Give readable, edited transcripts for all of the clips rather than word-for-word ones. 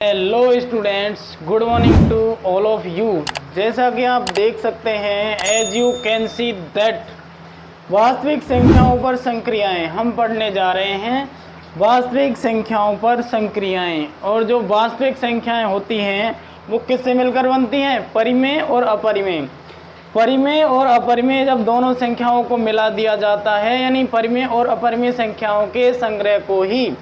Hello students, good morning to all of you. जैसा कि आप देख सकते हैं, as you can see that वास्तविक संख्याओं पर संक्रियाएं हम पढ़ने जा रहे हैं। वास्तविक संख्याओं पर संक्रियाएं, और जो वास्तविक संख्याएं होती हैं वो किससे मिलकर बनती हैं? परिमेय और अपरिमेय। परिमेय और अपरिमेय जब दोनों संख्याओं को मिला दिया जाता है, यानी परिमेय और अपरिमेय संख्याओं के संग्रह को ही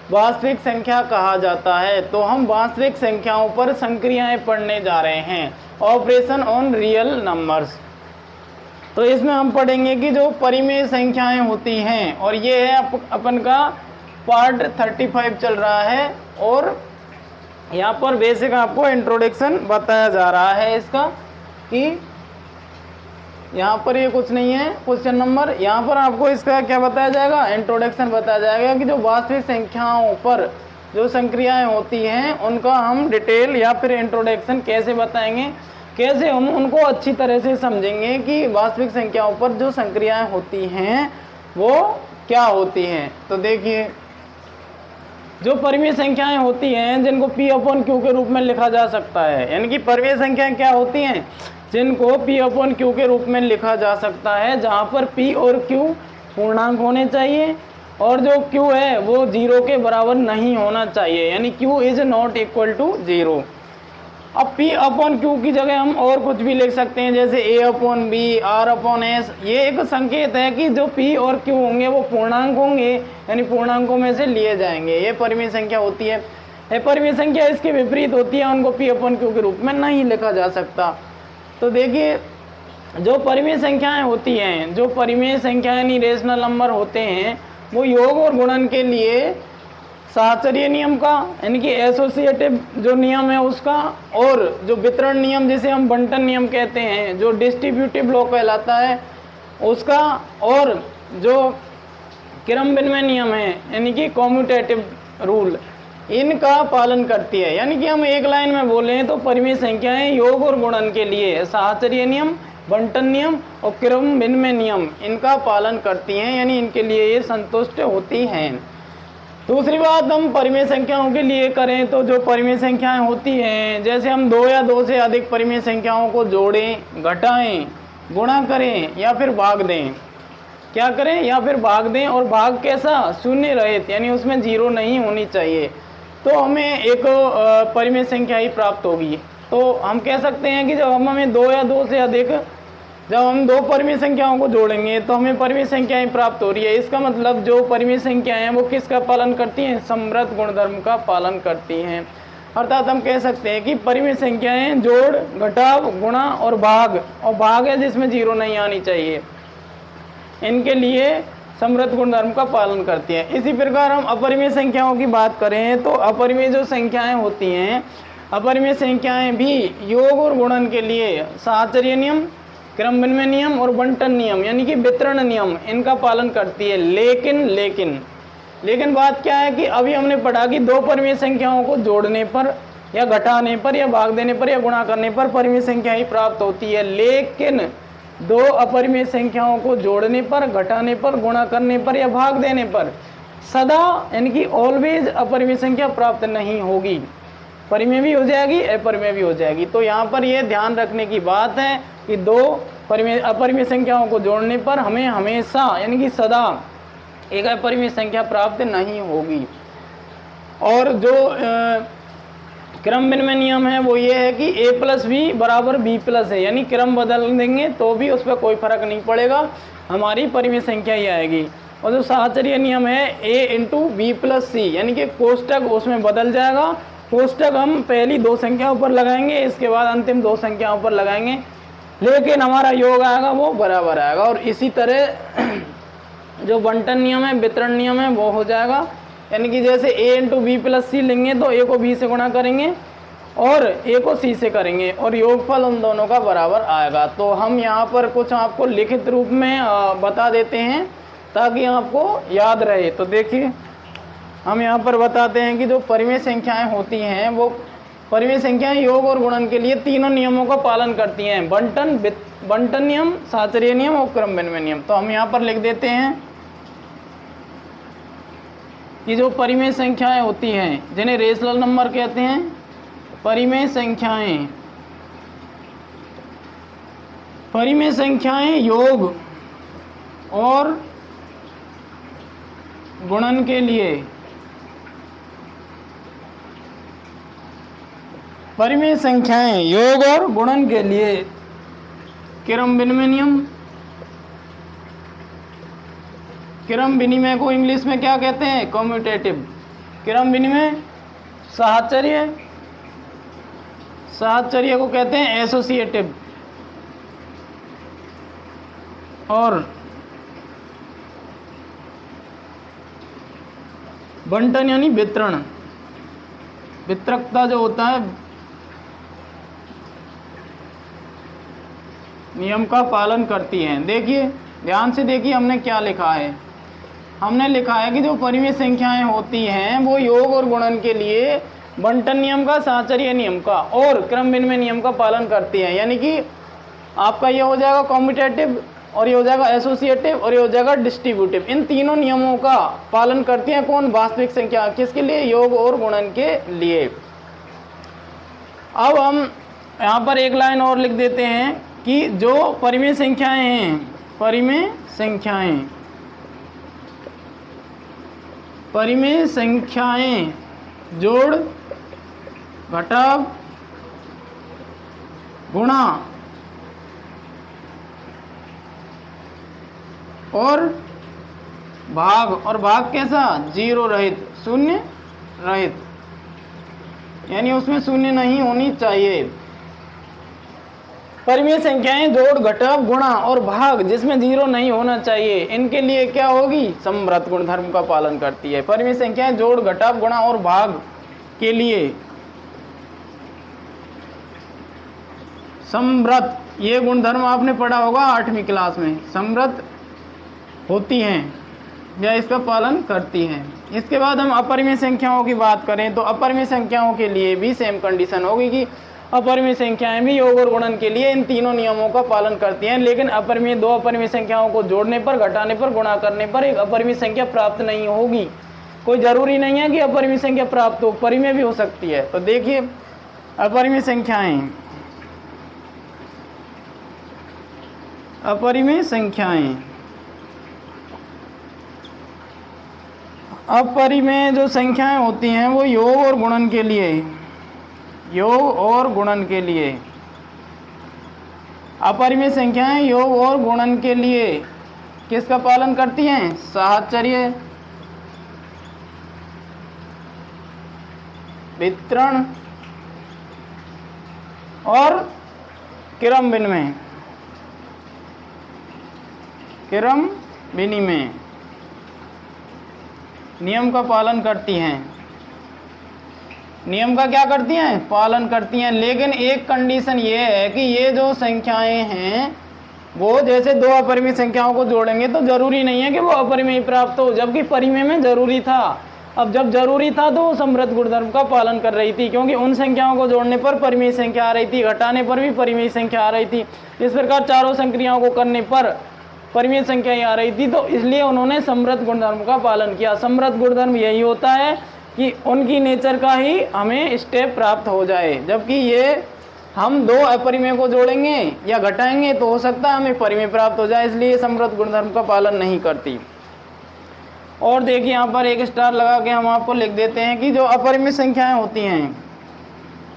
वास्तविक संख्या कहा जाता है। तो हम वास्तविक संख्याओं पर संक्रियाएं पढ़ने जा रहे हैं, ऑपरेशन ऑन रियल नंबर्स। तो इसमें हम पढ़ेंगे कि जो परिमेय संख्याएं होती हैं, और ये है अपन का पार्ट 35 चल रहा है, और यहाँ पर बेसिक आपको इंट्रोडक्शन बताया जा रहा है इसका, कि यहाँ पर ये कुछ नहीं है क्वेश्चन नंबर। यहाँ पर आपको इसका क्या बताया जाएगा? इंट्रोडक्शन बताया जाएगा कि जो वास्तविक संख्याओं पर जो संक्रियाएं होती हैं उनका हम डिटेल या फिर इंट्रोडक्शन कैसे बताएंगे, कैसे हम उनको अच्छी तरह से समझेंगे कि वास्तविक संख्याओं पर जो संक्रियाएं होती हैं वो क्या होती हैं। तो देखिए, जो परिमेय संख्याएं होती हैं जिनको P/Q के रूप में लिखा जा सकता है, यानी कि परिमेय संख्याएं क्या होती हैं जिनको P/Q के रूप में लिखा जा सकता है, जहां पर P और Q पूर्णांक होने चाहिए और जो Q है वो 0 के बराबर नहीं होना चाहिए, यानी Q is not equal to 0। अब P/Q की जगह हम और कुछ भी लिख सकते हैं, जैसे A/B, R/S। ये एक संकेत है कि जो P और Q होंगे वो पूर्णांक होंगे, यानी पूर्णांकों में से लिए जाएंगे। ये परिमेय संख्या होती है। अपरिमेय संख्या इसके विपरीत होती है, उनको P/Q के रूप में नहीं लिखा जा सकता। तो देखिए, जो परिमेय संख्याएं होती हैं, जो परिमेय संख्याएं यानी रेशनल नंबर होते हैं, वो योग और गुणन के लिए साहचर्य नियम का, यानी कि एसोसिएटिव जो नियम है उसका, और जो वितरण नियम जिसे हम बंटन नियम कहते हैं, जो डिस्ट्रीब्यूटिव लॉ कहलाता है उसका, और जो क्रम विनिमय नियम है यानी कि कॉम्यूटेटिव रूल, इनका पालन करती है। यानी कि हम एक लाइन में बोलें तो परिमेय संख्याएं योग और गुणन के लिए साहचर्य नियम, बंटन नियम और क्रम विनिमय नियम इनका पालन करती हैं, यानी इनके लिए ये संतुष्ट होती हैं। दूसरी बात हम परिमेय संख्याओं के लिए करें तो जो परिमेय संख्याएं होती हैं, जैसे हम 2 या 2 से अधिक परिमेय संख्याओं को जोड़ें, घटाएं, गुणा करें या फिर भाग दें। क्या करें? या फिर भाग दें, और भाग कैसा? शून्य रहित, यानी उसमें 0 नहीं होनी चाहिए, तो हमें एक परिमेय संख्या ही प्राप्त होगी। तो हम कह सकते हैं कि जब हमें 2 या 2 से अधिक, जब हम 2 परिमेय संख्याओं को जोड़ेंगे तो हमें परिमेय संख्याएं प्राप्त हो रही है। इसका मतलब जो परिमेय संख्याएं हैं वो किसका पालन करती हैं? समृद्ध गुणधर्म का पालन करती हैं। अर्थात हम कह सकते हैं कि परिमेय संख्याएं जोड़, घटाव, गुणा और भाग है जिसमें 0 नहीं आनी चाहिए, इनके लिए समृद्ध गुणधर्म का पालन करती है। इसी प्रकार हम अपरिमेय संख्याओं की बात करें तो अपरिमेय जो संख्याएं होती हैं, अपरिमेय संख्याएं भी योग और गुणन के लिए साहचर्य नियम, क्रम विनिमय नियम और बंटन नियम यानी कि वितरण नियम इनका पालन करती है। लेकिन बात क्या है कि अभी हमने पढ़ा कि 2 परिमेय संख्याओं को जोड़ने पर या घटाने पर या भाग देने पर या गुणा करने पर परिमेय संख्या ही प्राप्त होती है, लेकिन 2 अपरिमेय संख्याओं को जोड़ने पर, घटाने पर, गुणा करने पर या भाग देने पर सदा यानी कि ऑलवेज अपरिमेय संख्या प्राप्त नहीं होगी। परिमेय भी हो जाएगी, अपरिमेय भी हो जाएगी। तो यहाँ पर यह ध्यान रखने की बात है कि 2 अपरिमेय संख्याओं को जोड़ने पर हमें हमेशा यानी कि सदा एक अपरिमेय संख्या प्राप्त नहीं होगी। और जो क्रम विनिमय नियम है वो ये है कि A+B बराबर B+ है, यानी क्रम बदल देंगे तो भी उस पर कोई फर्क नहीं पड़ेगा, हमारी परिमेय संख्या ही आएगी। और जो साहचर्य नियम है A×B+C, यानी कि कोष्टक उसमें बदल जाएगा। कोष्टक हम पहली 2 संख्याओं पर लगाएंगे, इसके बाद अंतिम 2 संख्याओं पर लगाएंगे, लेकिन हमारा योग आएगा वो बराबर आएगा। और इसी तरह जो बंटन नियम है, वितरण नियम है, वो हो जाएगा, यानी कि जैसे A×B+C लेंगे तो A को B से गुणा करेंगे और A को C से करेंगे और योगफल उन दोनों का बराबर आएगा। तो हम यहाँ पर कुछ आपको लिखित रूप में बता देते हैं ताकि आपको याद रहे। तो देखिए, हम यहाँ पर बताते हैं कि जो परिमेय संख्याएं होती हैं वो परिमेय संख्याएं योग और गुणन के लिए तीनों नियमों का पालन करती हैं, बंटन नियम, साहचर्य नियम और क्रम विनिमय नियम। तो हम यहाँ पर लिख देते हैं कि जो परिमेय संख्याएं होती हैं जिन्हें रेशनल नंबर कहते हैं, परिमेय संख्याएं, परिमेय संख्याएं योग और गुणन के लिए, परिमेय संख्याएं योग और गुणन के लिए क्रम विनिमय नियम, क्रम विनिमय को इंग्लिश में क्या कहते हैं, कम्यूटेटिव, क्रम विनिमय, साहचर्य, साहचर्य को कहते हैं एसोसिएटिव, और बंटन यानी वितरण, वितरकता जो होता है नियम का पालन करती हैं। देखिए ध्यान से देखिए हमने क्या लिखा है, हमने लिखा है कि जो परिमेय संख्याएं होती हैं वो योग और गुणन के लिए बंटन नियम का, साहचर्य नियम का और क्रम विनिमय नियम का पालन करती हैं। यानी कि आपका ये हो जाएगा कॉम्यूटेटिव, और ये हो जाएगा एसोसिएटिव, और ये हो जाएगा डिस्ट्रीब्यूटिव। इन तीनों नियमों का पालन करती हैं कौन, वास्तविक संख्या, किसके लिए, योग और गुणन के लिए। अब हम यहाँ पर एक लाइन और लिख देते हैं कि जो परिमेय संख्याएं हैं, परिमेय संख्याएं, परिमेय संख्याएं जोड़ घटाव गुणा और भाग, और भाग कैसा, जीरो रहित, शून्य रहित, यानी उसमें शून्य नहीं होनी चाहिए। परिमेय संख्याएं जोड़ घटाव गुणा और भाग जिसमें जीरो नहीं होना चाहिए, इनके लिए क्या होगी, समव्रत गुणधर्म का पालन करती है। परिमेय संख्याएं जोड़ घटाव गुणा और भाग के लिए समव्रत, ये गुणधर्म आपने पढ़ा होगा 8वीं क्लास में, समव्रत होती हैं या इसका पालन करती हैं। इसके बाद हम अपरिमेय संख्याओं की बात करें तो अपरिमेय संख्याओं के लिए भी सेम कंडीशन होगी कि अपरिमेय संख्याएं भी योग और गुणन के लिए इन तीनों नियमों का पालन करती हैं, लेकिन अपरिमेय, दो अपरिमेय संख्याओं को जोड़ने पर, घटाने पर, गुणा करने पर एक अपरिमेय संख्या प्राप्त नहीं होगी। कोई जरूरी नहीं है कि अपरिमेय संख्या प्राप्त हो, परिमेय भी हो सकती है। तो देखिए अपरिमेय संख्याएं, अपरिमेय संख्याएं, अपरिमेय जो संख्याएं होती हैं वो योग और गुणन के लिए, योग और गुणन के लिए, अपरिमेय संख्याएं योग और गुणन के लिए किसका पालन करती हैं, साहचर्य, वितरण और क्रम विनिमय, क्रम विनिमय नियम का पालन करती हैं। नियम का क्या करती हैं, पालन करती हैं। लेकिन एक कंडीशन ये है कि ये जो संख्याएं हैं वो जैसे दो अपरिमेय संख्याओं को जोड़ेंगे तो जरूरी नहीं है कि वो अपरिमेय प्राप्त हो, जबकि परिमेय में जरूरी था। अब जब जरूरी था तो वो समव्रत गुणधर्म का पालन कर रही थी, क्योंकि उन संख्याओं को जोड़ने पर परिमेय संख्या आ रही थी, घटाने पर भी परिमेय संख्या आ रही थी। इस प्रकार चारों संक्रियाओं को करने पर परिमेय संख्या आ रही थी, तो इसलिए उन्होंने समव्रत गुणधर्म का पालन किया। समव्रत गुणधर्म यही होता है कि उनकी नेचर का ही हमें स्टेप प्राप्त हो जाए, जबकि ये हम दो अपरिमेय को जोड़ेंगे या घटाएंगे तो हो सकता है हमें परिमेय प्राप्त हो जाए, इसलिए समव्रत गुणधर्म का पालन नहीं करती। और देखिए यहाँ पर एक स्टार लगा के हम आपको लिख देते हैं कि जो अपरिमेय संख्याएं होती हैं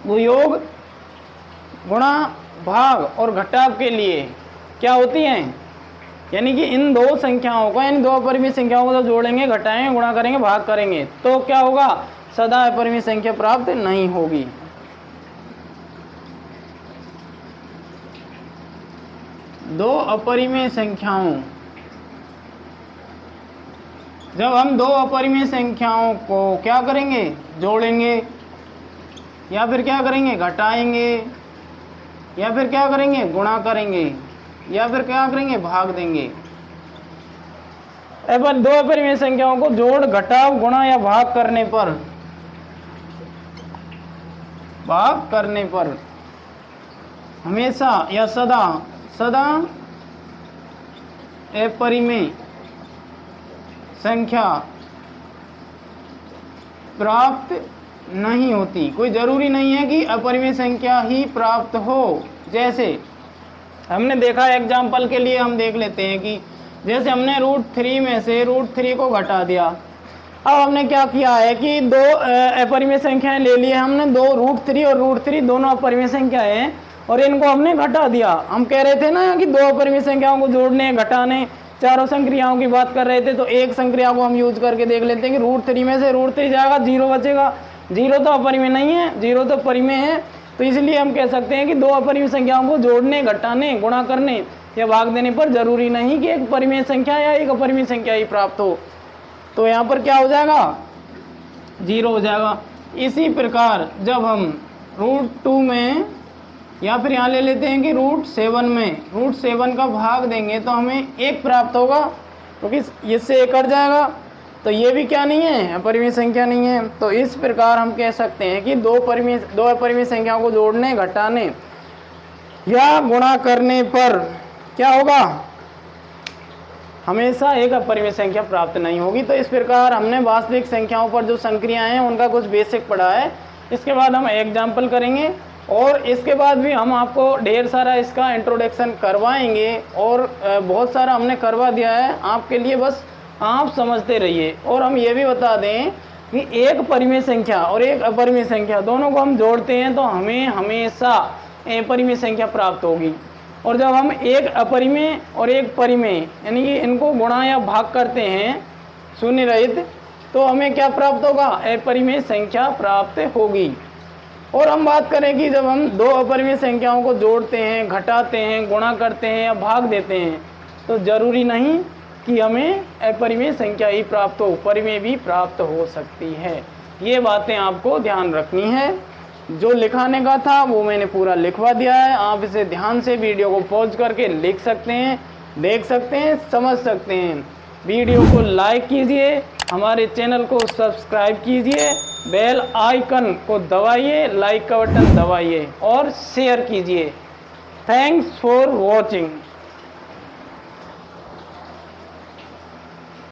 वो योग, गुणा, भाग और घटाव के लिए क्या होती हैं, यानी कि इन दो संख्याओं को, यानी दो अपरिमेय संख्याओं को जब जोड़ेंगे, घटाएंगे, गुणा करेंगे, भाग करेंगे तो क्या होगा, सदा अपरिमेय संख्या प्राप्त नहीं होगी। दो अपरिमेय संख्याओं, जब हम दो अपरिमेय संख्याओं को क्या करेंगे, जोड़ेंगे या फिर क्या करेंगे, घटाएंगे या फिर क्या करेंगे, गुणा करेंगे या फिर क्या करेंगे, भाग देंगे। अब दो अपरिमेय संख्याओं को जोड़, घटाव, गुणा या भाग करने पर, भाग करने पर हमेशा या सदा, सदा अपरिमेय संख्या प्राप्त नहीं होती। कोई ज़रूरी नहीं है कि अपरिमेय संख्या ही प्राप्त हो। जैसे हमने देखा, एग्जाम्पल के लिए हम देख लेते हैं कि जैसे हमने √3 में से √3 को घटा दिया। अब हमने क्या किया है कि दो अपरिमेय संख्याएं ले लिए हमने, दो √3 और √3 दोनों अपरिमेय संख्याएं हैं और इनको हमने घटा दिया। हम कह रहे थे ना कि दो अपरिमेय संख्याओं को जोड़ने घटाने चारों संक्रियाओं की बात कर रहे थे, तो एक संक्रिया को हम यूज करके देख लेते हैं कि √3 में से √3 जाएगा, 0 बचेगा। 0 तो अपरिमेय नहीं है, 0 तो परिमेय है, तो इसलिए हम कह सकते हैं कि दो अपरिमेय संख्याओं को जोड़ने घटाने गुणा करने या भाग देने पर जरूरी नहीं कि एक परिमेय संख्या या एक अपरिमेय संख्या ही प्राप्त हो। तो यहाँ पर क्या हो जाएगा, 0 हो जाएगा। इसी प्रकार जब हम √2 में या फिर यहाँ ले लेते हैं कि √7 में √7 का भाग देंगे तो हमें 1 प्राप्त होगा, क्योंकि इससे 1 कट जाएगा, तो ये भी क्या नहीं है, अपरिमेय संख्या नहीं है। तो इस प्रकार हम कह सकते हैं कि दो अपरिमेय संख्याओं को जोड़ने घटाने या गुणा करने पर क्या होगा, हमेशा एक अपरिमेय संख्या प्राप्त नहीं होगी। तो इस प्रकार हमने वास्तविक संख्याओं पर जो संक्रियाएं हैं उनका कुछ बेसिक पढ़ा है। इसके बाद हम एग्जाम्पल करेंगे और इसके बाद भी हम आपको ढेर सारा इसका इंट्रोडक्शन करवाएंगे और बहुत सारा हमने करवा दिया है आपके लिए, बस आप समझते रहिए। और हम ये भी बता दें कि एक परिमेय संख्या और एक अपरिमेय संख्या दोनों को हम जोड़ते हैं तो हमें हमेशा अपरिमेय संख्या प्राप्त होगी। और जब हम एक अपरिमेय और एक परिमेय यानी कि इनको गुणा या भाग करते हैं शून्य रहित, तो हमें क्या प्राप्त होगा, अपरिमेय संख्या प्राप्त होगी। और हम बात करें कि जब हम दो अपरिमेय संख्याओं को जोड़ते हैं, घटाते हैं, गुणा करते हैं या भाग देते हैं, तो ज़रूरी नहीं कि हमें अपरिमेय संख्या ही प्राप्त हो, परिमेय भी प्राप्त हो सकती है। ये बातें आपको ध्यान रखनी है। जो लिखाने का था वो मैंने पूरा लिखवा दिया है। आप इसे ध्यान से वीडियो को पॉज करके लिख सकते हैं, देख सकते हैं, समझ सकते हैं। वीडियो को लाइक कीजिए, हमारे चैनल को सब्सक्राइब कीजिए, बेल आइकन को दबाइए, लाइक का बटन दबाइए और शेयर कीजिए। Thanks for watching.